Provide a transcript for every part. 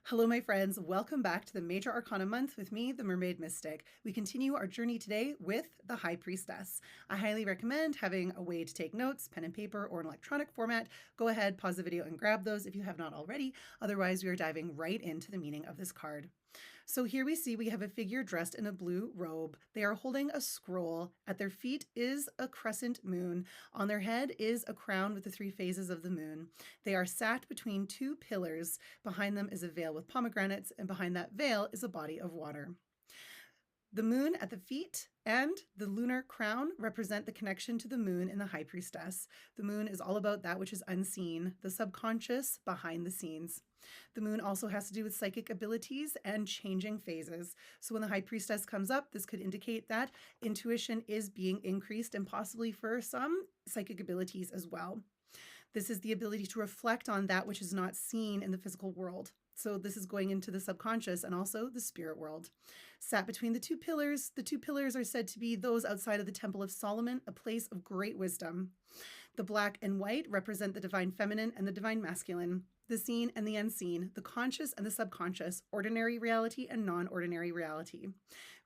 Hello, my friends. Welcome back to the Major Arcana Month with me, the Mermaid Mystic. We continue our journey today with the High Priestess. I highly recommend having a way to take notes, pen and paper, or an electronic format. Go ahead, pause the video, and grab those if you have not already. Otherwise, we are diving right into the meaning of this card. So here we have a figure dressed in a blue robe. They are holding a scroll. At their feet is a crescent moon. On their head is a crown with the three phases of the moon. They are sat between two pillars. Behind them is a veil with pomegranates, and behind that veil is a body of water. The moon at the feet and the lunar crown represent the connection to the moon in the High Priestess. The moon is all about that which is unseen, the subconscious behind the scenes. The moon also has to do with psychic abilities and changing phases. So when the High Priestess comes up, this could indicate that intuition is being increased and possibly for some psychic abilities as well. This is the ability to reflect on that which is not seen in the physical world. So this is going into the subconscious and also the spirit world. Sat between the two pillars are said to be those outside of the Temple of Solomon, a place of great wisdom. The black and white represent the divine feminine and the divine masculine, the seen and the unseen, the conscious and the subconscious, ordinary reality and non-ordinary reality.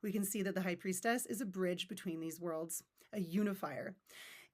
We can see that the High Priestess is a bridge between these worlds, a unifier.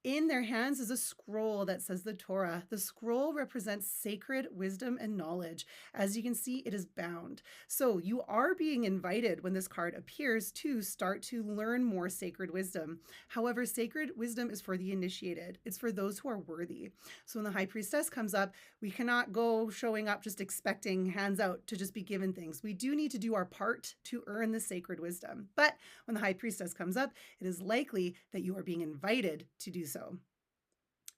In their hands is a scroll that says the Torah. The scroll represents sacred wisdom and knowledge. As you can see, it is bound. So you are being invited when this card appears to start to learn more sacred wisdom. However, sacred wisdom is for the initiated. It's for those who are worthy. So when the High Priestess comes up, we cannot go showing up just expecting hands out to just be given things. We do need to do our part to earn the sacred wisdom. But when the High Priestess comes up, it is likely that you are being invited to do so.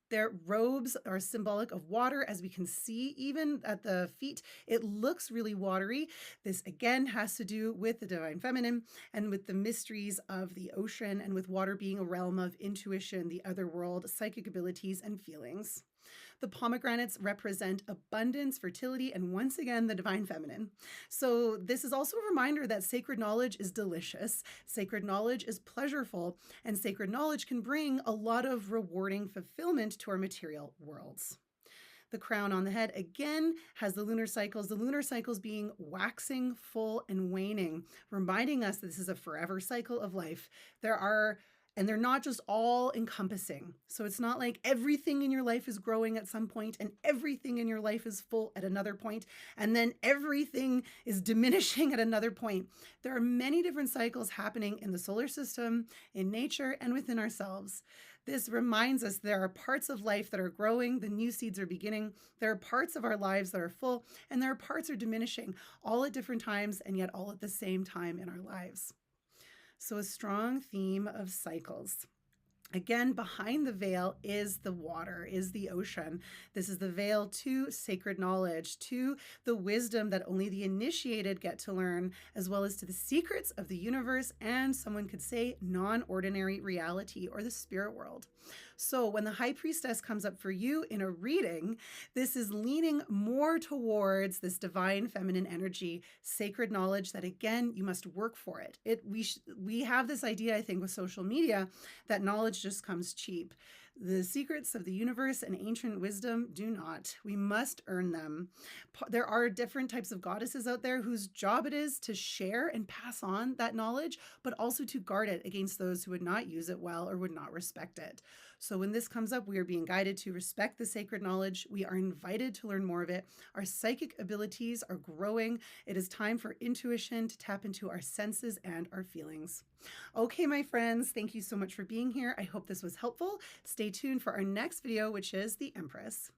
Their robes are symbolic of water, as we can see even at the feet. It looks really watery. This again has to do with the divine feminine and with the mysteries of the ocean, and with water being a realm of intuition, the other world, psychic abilities, and feelings. The pomegranates represent abundance, fertility, and once again, the divine feminine. So this is also a reminder that sacred knowledge is delicious, sacred knowledge is pleasurable, and sacred knowledge can bring a lot of rewarding fulfillment to our material worlds. The crown on the head again has the lunar cycles being waxing, full, and waning, reminding us that this is a forever cycle of life. And they're not just all encompassing. So it's not like everything in your life is growing at some point and everything in your life is full at another point, and then everything is diminishing at another point. There are many different cycles happening in the solar system, in nature, and within ourselves. This reminds us there are parts of life that are growing, the new seeds are beginning. There are parts of our lives that are full, and there are parts that are diminishing, all at different times, and yet all at the same time in our lives. So a strong theme of cycles. Again, behind the veil is the water, is the ocean. This is the veil to sacred knowledge, to the wisdom that only the initiated get to learn, as well as to the secrets of the universe and, someone could say, non-ordinary reality or the spirit world. So when the High Priestess comes up for you in a reading, this is leaning more towards this divine feminine energy, sacred knowledge that, again, you must work for it. We have this idea, I think, with social media that knowledge just comes cheap. The secrets of the universe and ancient wisdom do not. We must earn them. There are different types of goddesses out there whose job it is to share and pass on that knowledge, but also to guard it against those who would not use it well or would not respect it. So when this comes up, we are being guided to respect the sacred knowledge. We are invited to learn more of it. Our psychic abilities are growing. It is time for intuition to tap into our senses and our feelings. Okay, my friends, thank you so much for being here. I hope this was helpful. Stay tuned for our next video, which is the Empress.